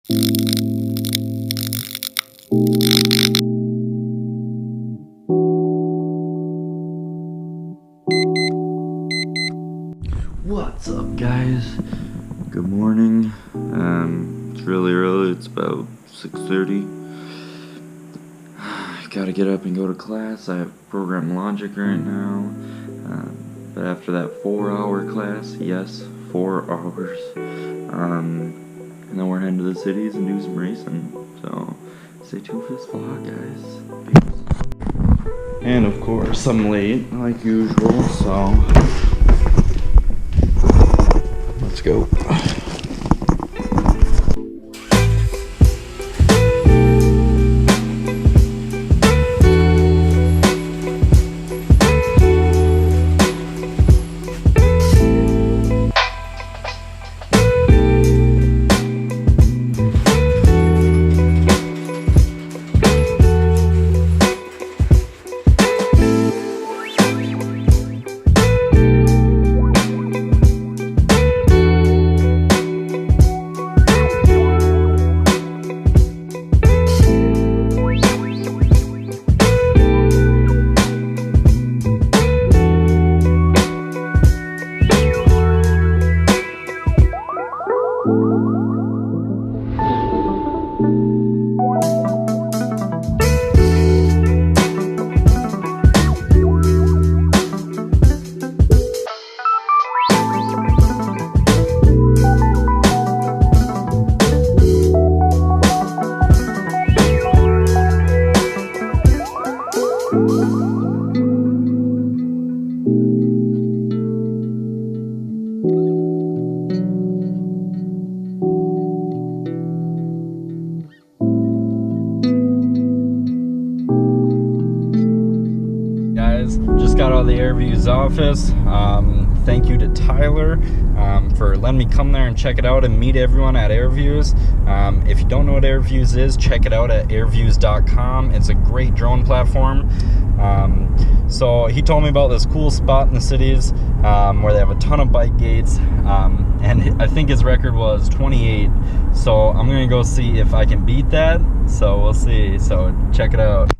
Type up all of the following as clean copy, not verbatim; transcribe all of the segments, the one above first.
What's up, guys? Good morning. It's really early. It's about 6:30. Gotta get up and go to class. I have program logic right now. But after that 4-hour class, yes, 4 hours. And then we're heading to the cities and do some racing. So stay tuned for this vlog, guys. Peace. And of course, I'm late like usual. So let's go. Just got out of the Airvuz office. Thank you to Tyler for letting me come there and check it out and meet everyone at Airvuz. If you don't know what Airvuz is, check it out at airvuz.com. It's a great drone platform. So he told me about this cool spot in the cities where they have a ton of bike gates, and I think his record was 28. So I'm gonna go see if I can beat that. So we'll see. So check it out.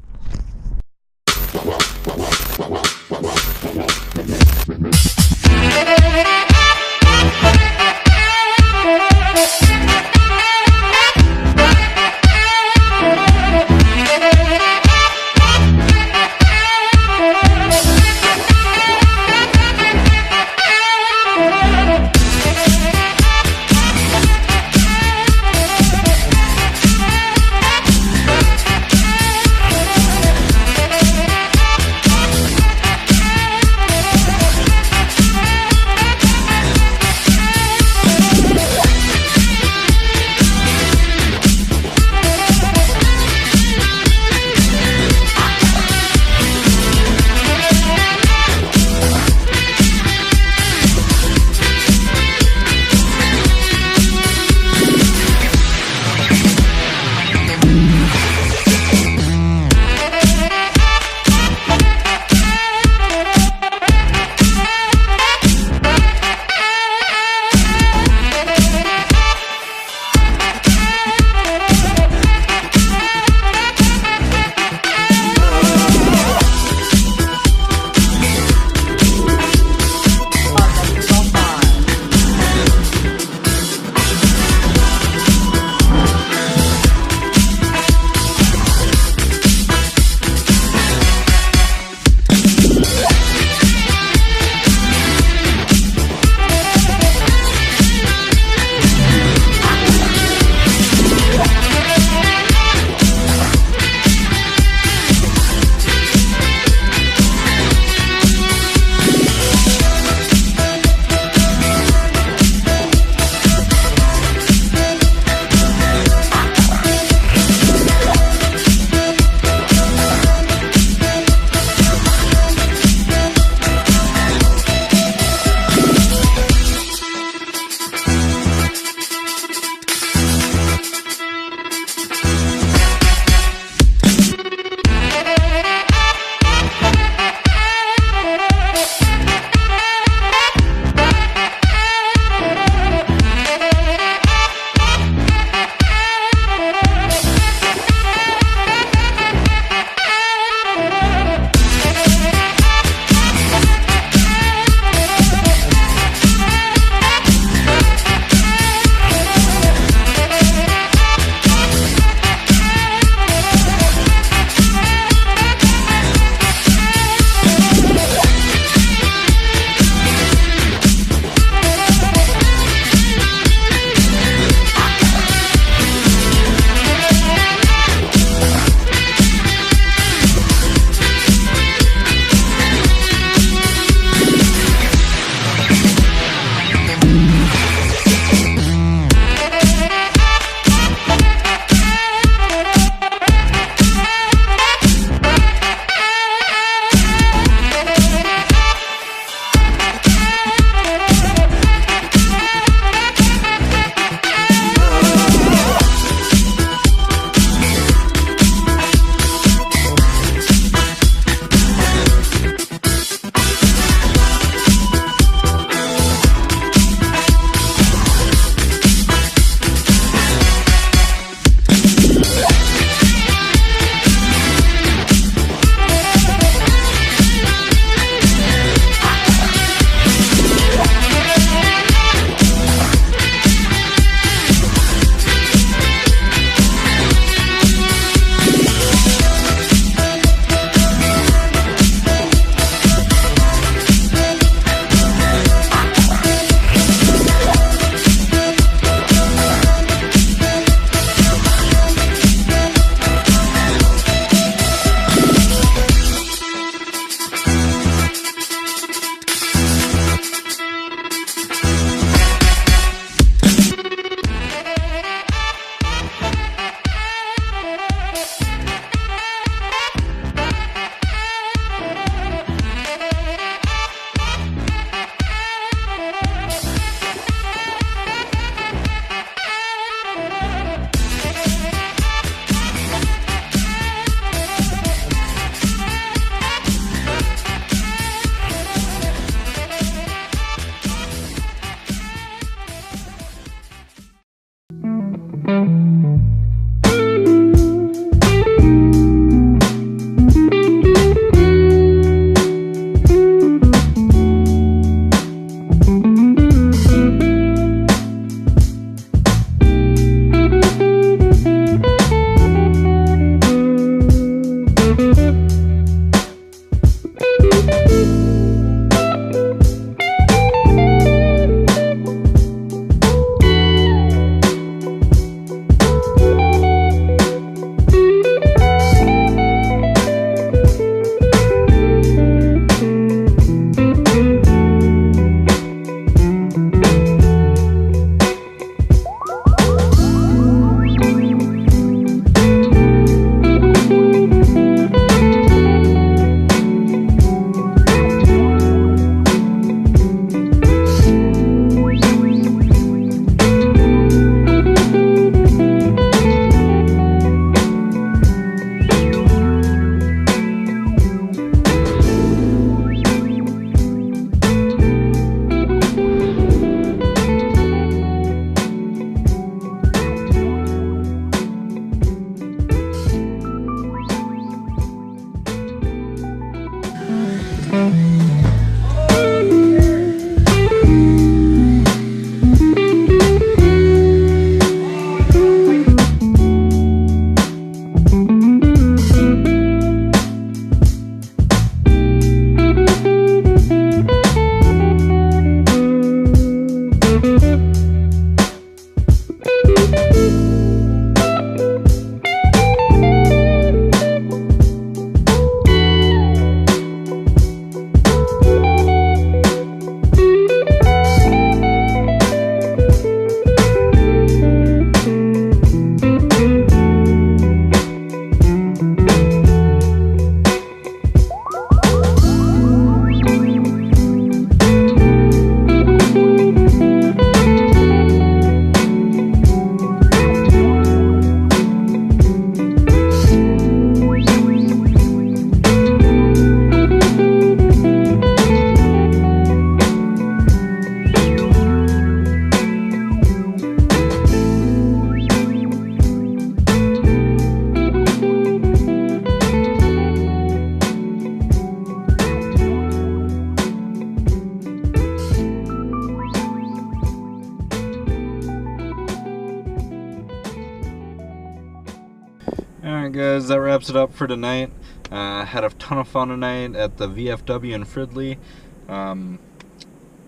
Alright guys, that wraps it up for tonight. Had a ton of fun tonight at the VFW in Fridley.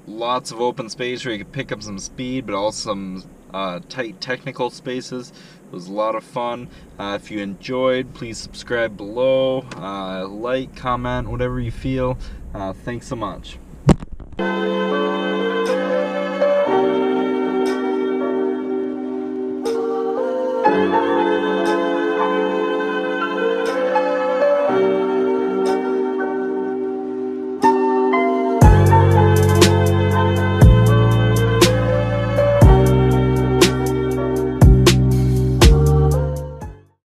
Lots of open space where you could pick up some speed, but also some tight technical spaces. It was a lot of fun. If you enjoyed, please subscribe below, like, comment, whatever you feel. Thanks so much.